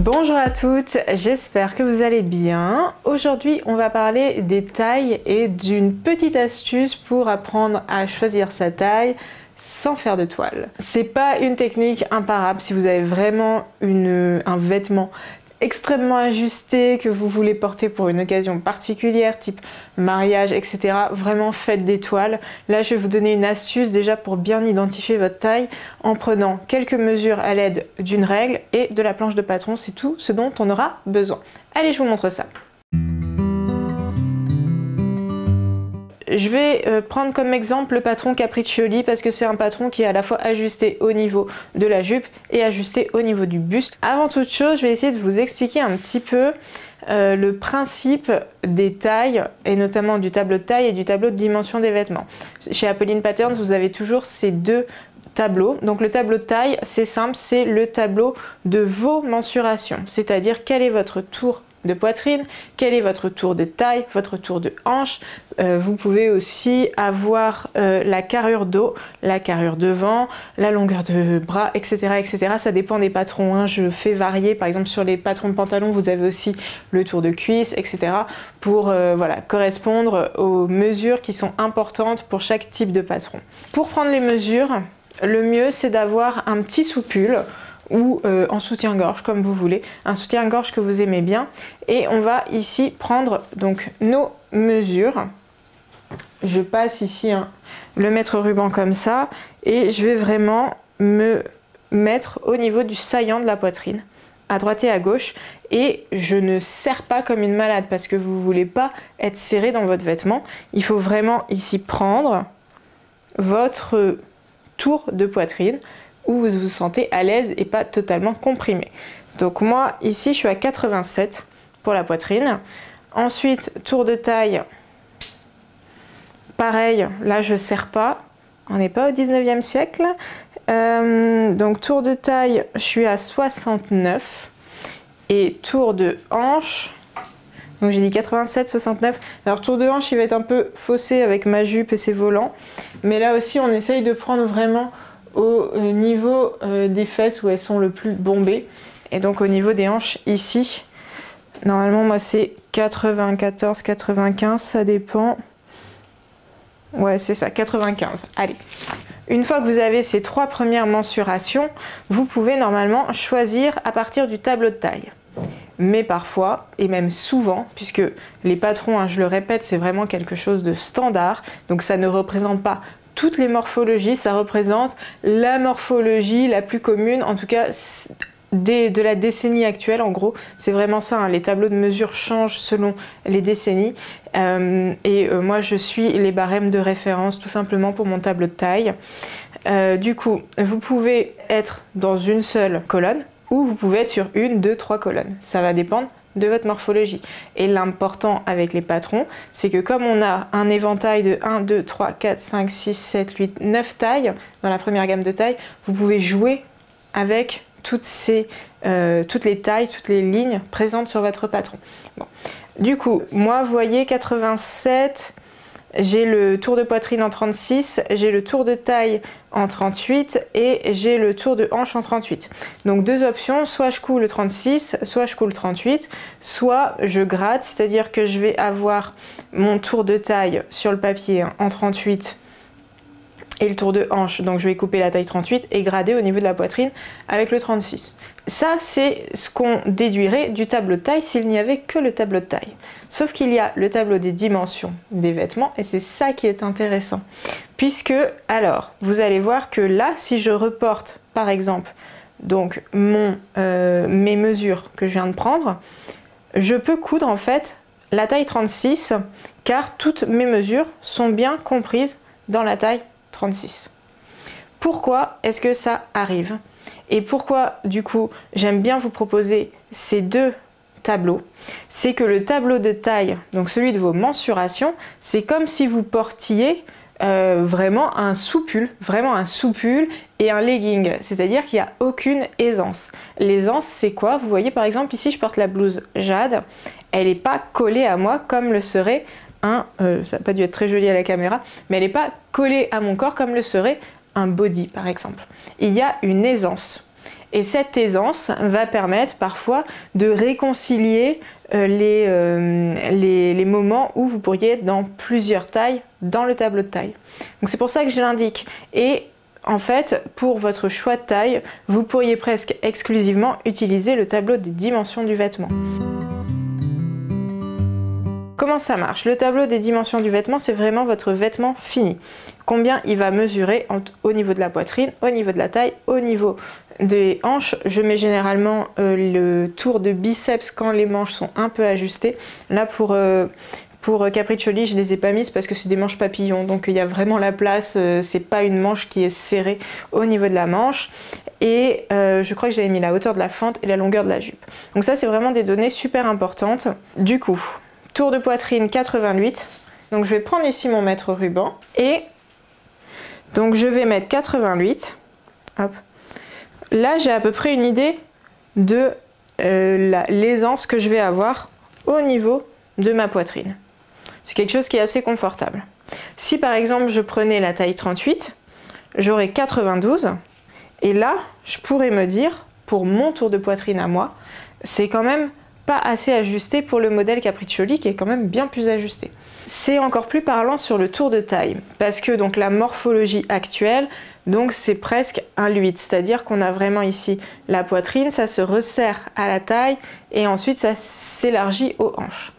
Bonjour à toutes, j'espère que vous allez bien. Aujourd'hui, on va parler des tailles et d'une petite astuce pour apprendre à choisir sa taille sans faire de toile. C'est pas une technique imparable si vous avez vraiment un vêtement extrêmement ajusté que vous voulez porter pour une occasion particulière, type mariage, etc. Vraiment faites des toiles. Là, je vais vous donner une astuce déjà pour bien identifier votre taille en prenant quelques mesures à l'aide d'une règle et de la planche de patron. C'est tout ce dont on aura besoin. Allez, je vous montre ça. Je vais prendre comme exemple le patron Capriccioli parce que c'est un patron qui est à la fois ajusté au niveau de la jupe et ajusté au niveau du buste. Avant toute chose, je vais essayer de vous expliquer un petit peu le principe des tailles et notamment du tableau de taille et du tableau de dimension des vêtements. Chez Apolline Patterns, vous avez toujours ces deux tableaux. Donc le tableau de taille, c'est simple, c'est le tableau de vos mensurations, c'est-à-dire quel est votre tour de poitrine, quel est votre tour de taille, votre tour de hanche. Vous pouvez aussi avoir la carrure dos, la carrure devant, la longueur de bras, etc. etc. Ça dépend des patrons, hein. Je fais varier, par exemple sur les patrons de pantalon, vous avez aussi le tour de cuisse, etc. pour voilà, correspondre aux mesures qui sont importantes pour chaque type de patron. Pour prendre les mesures, le mieux c'est d'avoir un petit soupule ou en soutien-gorge comme vous voulez, un soutien-gorge que vous aimez bien, et on va ici prendre donc nos mesures. Je passe ici le mètre ruban comme ça et je vais vraiment me mettre au niveau du saillant de la poitrine, à droite et à gauche, et je ne serre pas comme une malade parce que vous ne voulez pas être serré dans votre vêtement. Il faut vraiment ici prendre votre tour de poitrine où vous vous sentez à l'aise et pas totalement comprimé. Donc moi ici je suis à 87 pour la poitrine. Ensuite tour de taille, pareil, là je serre pas, on n'est pas au 19e siècle. Donc tour de taille je suis à 69 et tour de hanche, donc j'ai dit 87, 69. Alors tour de hanche il va être un peu faussé avec ma jupe et ses volants, mais là aussi on essaye de prendre vraiment au niveau des fesses où elles sont le plus bombées, et donc au niveau des hanches ici, normalement moi c'est 94, 95, ça dépend, ouais c'est ça, 95. Allez, une fois que vous avez ces trois premières mensurations, vous pouvez normalement choisir à partir du tableau de taille. Mais parfois, et même souvent, puisque les patrons, hein, je le répète, c'est vraiment quelque chose de standard, donc ça ne représente pas toutes les morphologies, ça représente la morphologie la plus commune, en tout cas de la décennie actuelle. En gros, c'est vraiment ça, hein. Les tableaux de mesure changent selon les décennies. Moi, je suis les barèmes de référence tout simplement pour mon tableau de taille. Du coup, vous pouvez être dans une seule colonne ou vous pouvez être sur une, deux, trois colonnes. Ça va dépendre de votre morphologie. Et l'important avec les patrons, c'est que comme on a un éventail de 1, 2, 3, 4, 5, 6, 7, 8, 9 tailles dans la première gamme de tailles, vous pouvez jouer avec toutes les tailles, toutes les lignes présentes sur votre patron. Bon. Du coup, moi, vous voyez, 87, j'ai le tour de poitrine en 36, j'ai le tour de taille en 38 et j'ai le tour de hanche en 38. Donc deux options, soit je coule le 36, soit je coule le 38, soit je gratte, c'est-à-dire que je vais avoir mon tour de taille sur le papier en 38 et le tour de hanche, donc je vais couper la taille 38 et grader au niveau de la poitrine avec le 36. Ça, c'est ce qu'on déduirait du tableau de taille s'il n'y avait que le tableau de taille. Sauf qu'il y a le tableau des dimensions des vêtements et c'est ça qui est intéressant. Puisque, alors, vous allez voir que là, si je reporte, par exemple, donc mes mesures que je viens de prendre, je peux coudre en fait la taille 36 car toutes mes mesures sont bien comprises dans la taille 36. Pourquoi est-ce que ça arrive? Et pourquoi, du coup, j'aime bien vous proposer ces deux tableaux? C'est que le tableau de taille, donc celui de vos mensurations, c'est comme si vous portiez vraiment un soupule et un legging, c'est-à-dire qu'il n'y a aucune aisance. L'aisance, c'est quoi? Vous voyez par exemple ici, je porte la blouse Jade, elle n'est pas collée à moi comme le serait ça n'a pas dû être très joli à la caméra, mais elle n'est pas collée à mon corps comme le serait un body par exemple. Il y a une aisance. Et cette aisance va permettre parfois de réconcilier les moments où vous pourriez être dans plusieurs tailles dans le tableau de taille. Donc c'est pour ça que je l'indique. Et en fait, pour votre choix de taille, vous pourriez presque exclusivement utiliser le tableau des dimensions du vêtement. Comment ça marche? Le tableau des dimensions du vêtement, c'est vraiment votre vêtement fini. Combien il va mesurer au niveau de la poitrine, au niveau de la taille, au niveau des hanches. Je mets généralement le tour de biceps quand les manches sont un peu ajustées. Là pour Capriccioli, je les ai pas mises parce que c'est des manches papillons, donc il y a vraiment la place, c'est pas une manche qui est serrée au niveau de la manche. Et je crois que j'avais mis la hauteur de la fente et la longueur de la jupe. Donc ça, c'est vraiment des données super importantes. Du coup, tour de poitrine 88. Donc je vais prendre ici mon mètre ruban et donc je vais mettre 88. Hop. Là, j'ai à peu près une idée de l'aisance que je vais avoir au niveau de ma poitrine. C'est quelque chose qui est assez confortable. Si par exemple je prenais la taille 38, j'aurais 92 et là, je pourrais me dire, pour mon tour de poitrine à moi, c'est quand même pas assez ajusté pour le modèle Capriccioli qui est quand même bien plus ajusté. C'est encore plus parlant sur le tour de taille parce que donc la morphologie actuelle, donc c'est presque un 8, c'est-à-dire qu'on a vraiment ici la poitrine, ça se resserre à la taille et ensuite ça s'élargit aux hanches.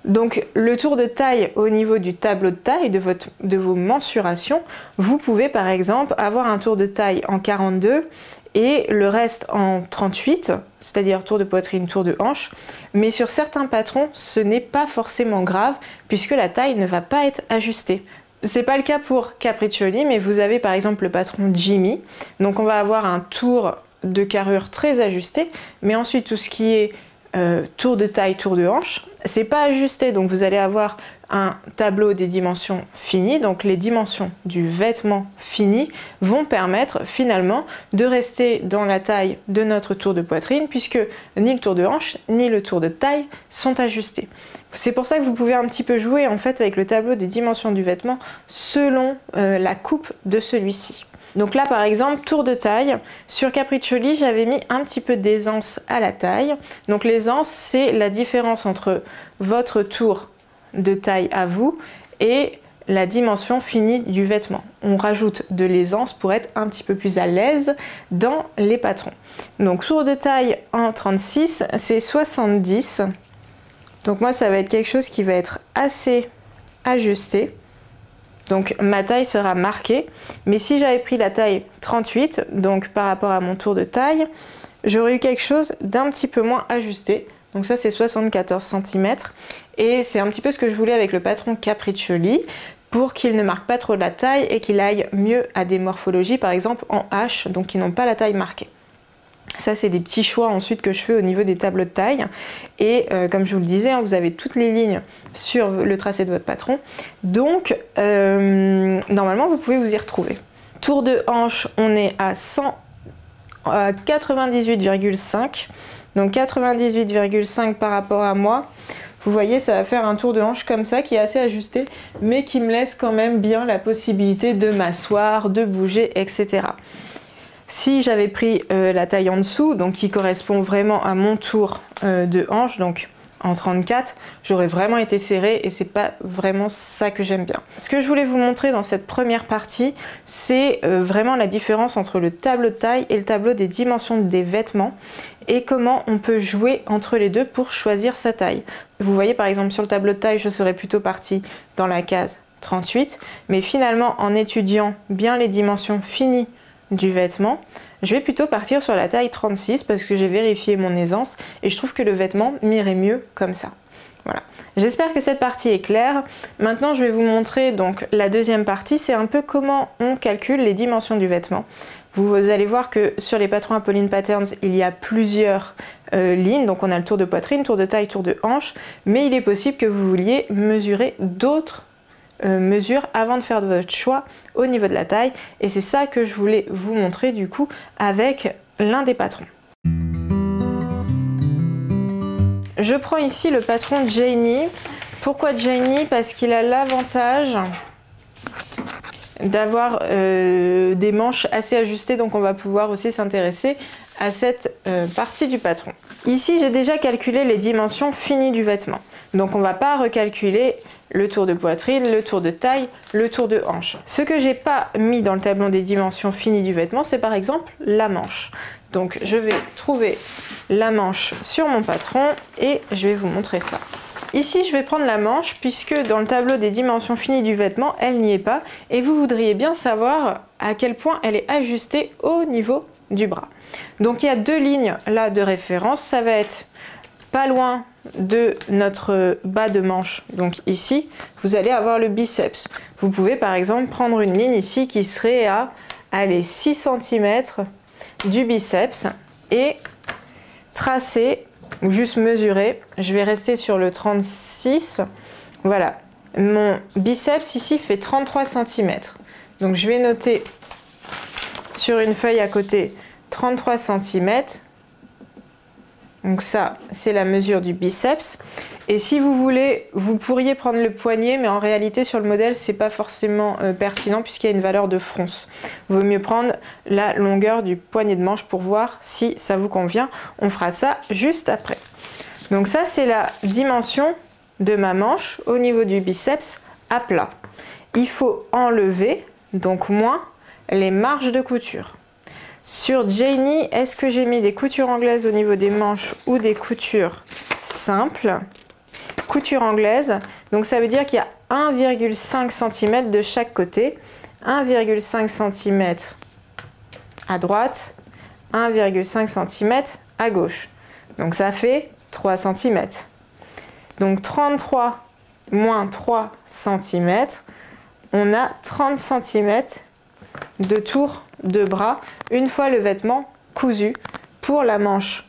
Donc le tour de taille au niveau du tableau de taille de vos mensurations, vous pouvez par exemple avoir un tour de taille en 42 et le reste en 38, c'est-à-dire tour de poitrine, tour de hanche. Mais sur certains patrons, ce n'est pas forcément grave puisque la taille ne va pas être ajustée. C'est pas le cas pour Capriccioli, mais vous avez par exemple le patron Jimmy. Donc on va avoir un tour de carrure très ajusté, mais ensuite tout ce qui est tour de taille, tour de hanche, c'est pas ajusté, donc vous allez avoir un tableau des dimensions finies, donc les dimensions du vêtement fini vont permettre finalement de rester dans la taille de notre tour de poitrine puisque ni le tour de hanche ni le tour de taille sont ajustés. C'est pour ça que vous pouvez un petit peu jouer en fait avec le tableau des dimensions du vêtement selon la coupe de celui-ci. Donc là par exemple, tour de taille, sur Capriccioli j'avais mis un petit peu d'aisance à la taille. Donc l'aisance c'est la différence entre votre tour de taille à vous et la dimension finie du vêtement. On rajoute de l'aisance pour être un petit peu plus à l'aise dans les patrons. Donc tour de taille en 36 c'est 70. Donc moi ça va être quelque chose qui va être assez ajusté. Donc ma taille sera marquée, mais si j'avais pris la taille 38, donc par rapport à mon tour de taille, j'aurais eu quelque chose d'un petit peu moins ajusté. Donc ça c'est 74 cm et c'est un petit peu ce que je voulais avec le patron Capriccioli pour qu'il ne marque pas trop la taille et qu'il aille mieux à des morphologies par exemple en H, donc qui n'ont pas la taille marquée. Ça c'est des petits choix ensuite que je fais au niveau des tableaux de taille et comme je vous le disais, hein, vous avez toutes les lignes sur le tracé de votre patron, donc normalement vous pouvez vous y retrouver. Tour de hanche, on est à 98,5, donc 98,5 par rapport à moi. Vous voyez, ça va faire un tour de hanche comme ça qui est assez ajusté mais qui me laisse quand même bien la possibilité de m'asseoir, de bouger, etc. Si j'avais pris la taille en dessous, donc qui correspond vraiment à mon tour de hanche, donc en 34, j'aurais vraiment été serrée et c'est pas vraiment ça que j'aime bien. Ce que je voulais vous montrer dans cette première partie, c'est vraiment la différence entre le tableau de taille et le tableau des dimensions des vêtements et comment on peut jouer entre les deux pour choisir sa taille. Vous voyez par exemple sur le tableau de taille, je serais plutôt partie dans la case 38, mais finalement en étudiant bien les dimensions finies du vêtement, je vais plutôt partir sur la taille 36 parce que j'ai vérifié mon aisance et je trouve que le vêtement m'irait mieux comme ça. Voilà. J'espère que cette partie est claire. Maintenant, je vais vous montrer donc la deuxième partie, c'est un peu comment on calcule les dimensions du vêtement. Vous allez voir que sur les patrons Apolline Patterns, il y a plusieurs lignes, donc on a le tour de poitrine, tour de taille, tour de hanche, mais il est possible que vous vouliez mesurer d'autres mesures avant de faire votre choix au niveau de la taille et c'est ça que je voulais vous montrer du coup avec l'un des patrons. Je prends ici le patron Janie. Pourquoi Janie? Parce qu'il a l'avantage d'avoir des manches assez ajustées, donc on va pouvoir aussi s'intéresser à cette partie du patron. Ici, j'ai déjà calculé les dimensions finies du vêtement. Donc on ne va pas recalculer le tour de poitrine, le tour de taille, le tour de hanche. Ce que j'ai pas mis dans le tableau des dimensions finies du vêtement, c'est par exemple la manche. Donc je vais trouver la manche sur mon patron et je vais vous montrer ça. Ici, je vais prendre la manche puisque dans le tableau des dimensions finies du vêtement, elle n'y est pas et vous voudriez bien savoir à quel point elle est ajustée au niveau du bras. Donc il y a deux lignes là de référence, ça va être pas loin de notre bas de manche, donc ici, vous allez avoir le biceps. Vous pouvez par exemple prendre une ligne ici qui serait à allez, 6 cm du biceps et tracer, ou juste mesurer, je vais rester sur le 36, voilà, mon biceps ici fait 33 cm. Donc je vais noter sur une feuille à côté 33 cm. Donc ça, c'est la mesure du biceps. Et si vous voulez, vous pourriez prendre le poignet, mais en réalité, sur le modèle, c'est pas forcément pertinent puisqu'il y a une valeur de fronce. Il vaut mieux prendre la longueur du poignet de manche pour voir si ça vous convient. On fera ça juste après. Donc ça, c'est la dimension de ma manche au niveau du biceps à plat. Il faut enlever, donc moins, les marges de couture. Sur Janie, est-ce que j'ai mis des coutures anglaises au niveau des manches ou des coutures simples? Couture anglaise, donc ça veut dire qu'il y a 1,5 cm de chaque côté, 1,5 cm à droite, 1,5 cm à gauche. Donc ça fait 3 cm. Donc 33 moins 3 cm, on a 30 cm de tour de bras une fois le vêtement cousu pour la manche.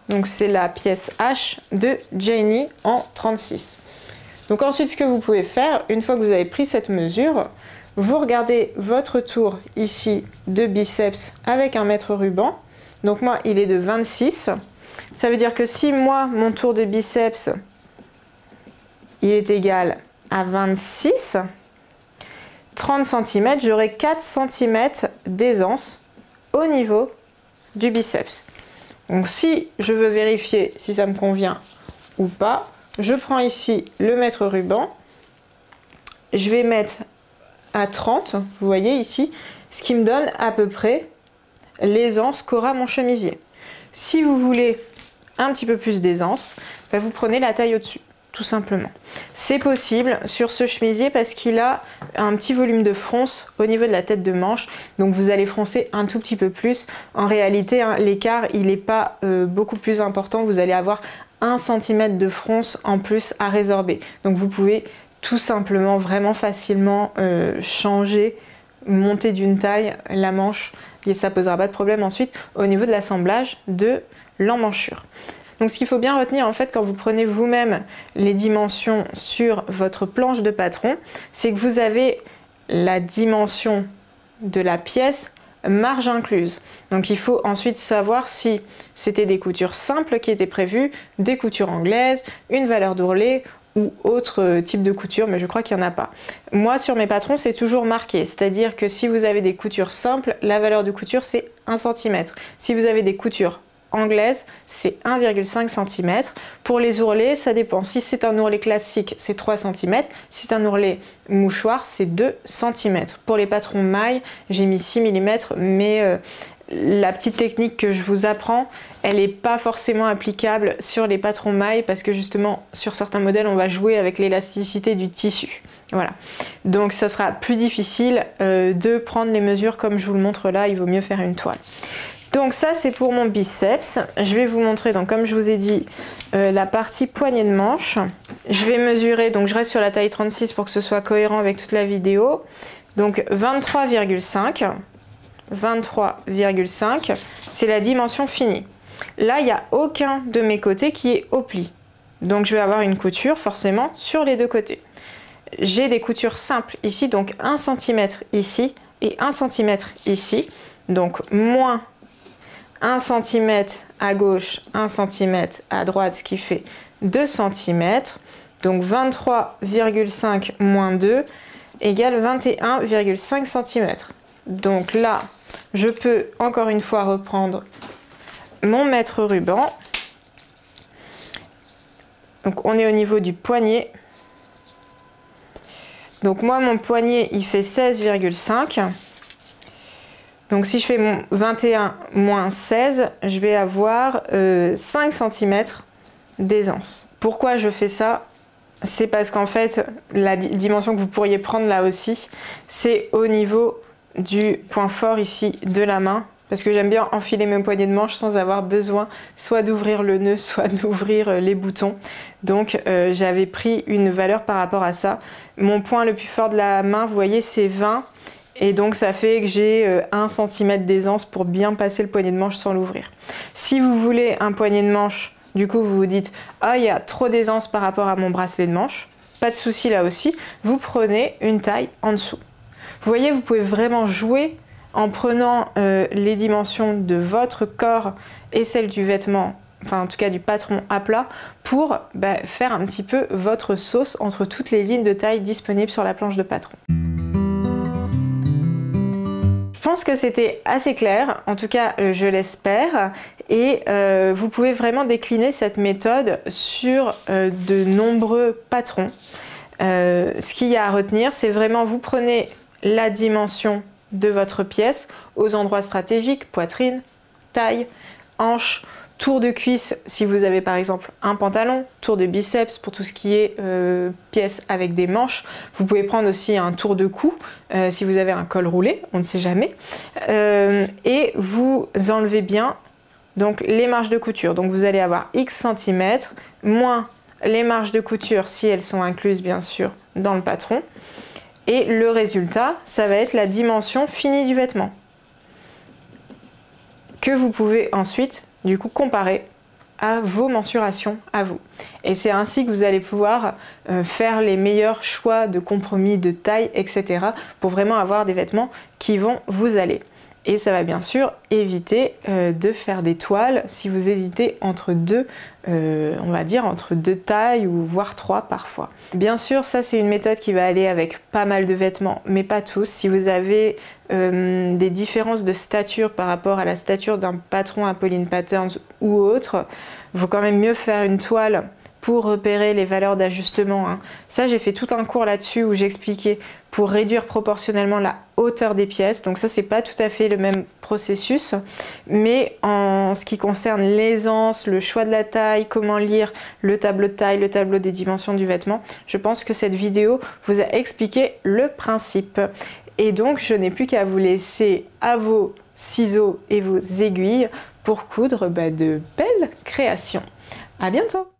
Donc c'est la pièce H de Janie en 36. Donc ensuite, ce que vous pouvez faire, une fois que vous avez pris cette mesure, vous regardez votre tour ici de biceps avec un mètre ruban. Donc moi, il est de 26. Ça veut dire que si moi, mon tour de biceps, il est égal à 26, 30 cm, j'aurai 4 cm d'aisance au niveau du biceps. Donc si je veux vérifier si ça me convient ou pas, je prends ici le mètre ruban, je vais mettre à 30, vous voyez ici, ce qui me donne à peu près l'aisance qu'aura mon chemisier. Si vous voulez un petit peu plus d'aisance, vous prenez la taille au-dessus. Tout simplement. C'est possible sur ce chemisier parce qu'il a un petit volume de fronce au niveau de la tête de manche, donc vous allez froncer un tout petit peu plus. En réalité, hein, l'écart il n'est pas beaucoup plus important, vous allez avoir 1 cm de fronce en plus à résorber. Donc vous pouvez tout simplement vraiment facilement changer, monter d'une taille la manche et ça posera pas de problème ensuite au niveau de l'assemblage de l'emmanchure. Donc ce qu'il faut bien retenir en fait quand vous prenez vous-même les dimensions sur votre planche de patron, c'est que vous avez la dimension de la pièce marge incluse. Donc il faut ensuite savoir si c'était des coutures simples qui étaient prévues, des coutures anglaises, une valeur d'ourlet ou autre type de couture, mais je crois qu'il n'y en a pas. Moi sur mes patrons c'est toujours marqué, c'est-à-dire que si vous avez des coutures simples, la valeur de couture c'est 1 cm. Si vous avez des coutures anglaise, c'est 1,5 cm. Pour les ourlets, ça dépend. Si c'est un ourlet classique, c'est 3 cm. Si c'est un ourlet mouchoir, c'est 2 cm. Pour les patrons mailles, j'ai mis 6 mm, mais la petite technique que je vous apprends, elle n'est pas forcément applicable sur les patrons mailles parce que justement, sur certains modèles, on va jouer avec l'élasticité du tissu. Voilà. Donc, ça sera plus difficile de prendre les mesures comme je vous le montre là. Il vaut mieux faire une toile. Donc ça c'est pour mon biceps. Je vais vous montrer, donc comme je vous ai dit, la partie poignée de manche. Je vais mesurer, donc je reste sur la taille 36 pour que ce soit cohérent avec toute la vidéo. Donc 23,5. 23,5, c'est la dimension finie. Là, il n'y a aucun de mes côtés qui est au pli. Donc je vais avoir une couture forcément sur les deux côtés. J'ai des coutures simples ici, donc 1 cm ici et 1 cm ici. Donc moins 1 cm à gauche, 1 cm à droite, ce qui fait 2 cm. Donc 23,5 moins 2, égale 21,5 cm. Donc là, je peux encore une fois reprendre mon mètre ruban. Donc on est au niveau du poignet. Donc moi, mon poignet, il fait 16,5. Donc si je fais mon 21 moins 16, je vais avoir 5 cm d'aisance. Pourquoi je fais ça? C'est parce qu'en fait, la dimension que vous pourriez prendre là aussi, c'est au niveau du point fort ici de la main. Parce que j'aime bien enfiler mes poignets de manche sans avoir besoin soit d'ouvrir le nœud, soit d'ouvrir les boutons. Donc j'avais pris une valeur par rapport à ça. Mon point le plus fort de la main, vous voyez, c'est 20. Et donc ça fait que j'ai 1 cm d'aisance pour bien passer le poignet de manche sans l'ouvrir. Si vous voulez un poignet de manche, du coup vous vous dites « Ah, il y a trop d'aisance par rapport à mon bracelet de manche », pas de souci là aussi, vous prenez une taille en dessous. Vous voyez, vous pouvez vraiment jouer en prenant les dimensions de votre corps et celles du vêtement, enfin en tout cas du patron à plat, pour faire un petit peu votre sauce entre toutes les lignes de taille disponibles sur la planche de patron. Je pense que c'était assez clair, en tout cas je l'espère, et vous pouvez vraiment décliner cette méthode sur de nombreux patrons. Ce qu'il y a à retenir, c'est vraiment vous prenez la dimension de votre pièce aux endroits stratégiques, poitrine, taille, hanche, tour de cuisse si vous avez par exemple un pantalon, tour de biceps pour tout ce qui est pièce avec des manches. Vous pouvez prendre aussi un tour de cou si vous avez un col roulé, on ne sait jamais. Et vous enlevez bien donc les marges de couture. Donc vous allez avoir X centimètres moins les marges de couture si elles sont incluses bien sûr dans le patron. Et le résultat, ça va être la dimension finie du vêtement que vous pouvez ensuite du coup comparer à vos mensurations à vous. Et c'est ainsi que vous allez pouvoir faire les meilleurs choix de compromis de taille, etc. pour vraiment avoir des vêtements qui vont vous aller. Et ça va bien sûr éviter de faire des toiles si vous hésitez entre deux, on va dire entre deux tailles ou voire trois parfois. Bien sûr, ça c'est une méthode qui va aller avec pas mal de vêtements, mais pas tous. Si vous avez des différences de stature par rapport à la stature d'un patron Apolline Patterns ou autre, il vaut quand même mieux faire une toile pour repérer les valeurs d'ajustement. Ça, j'ai fait tout un cours là-dessus où j'expliquais pour réduire proportionnellement la hauteur des pièces. Donc ça, c'est pas tout à fait le même processus. Mais en ce qui concerne l'aisance, le choix de la taille, comment lire le tableau de taille, le tableau des dimensions du vêtement, je pense que cette vidéo vous a expliqué le principe. Et donc, je n'ai plus qu'à vous laisser à vos ciseaux et vos aiguilles pour coudre de belles créations. À bientôt!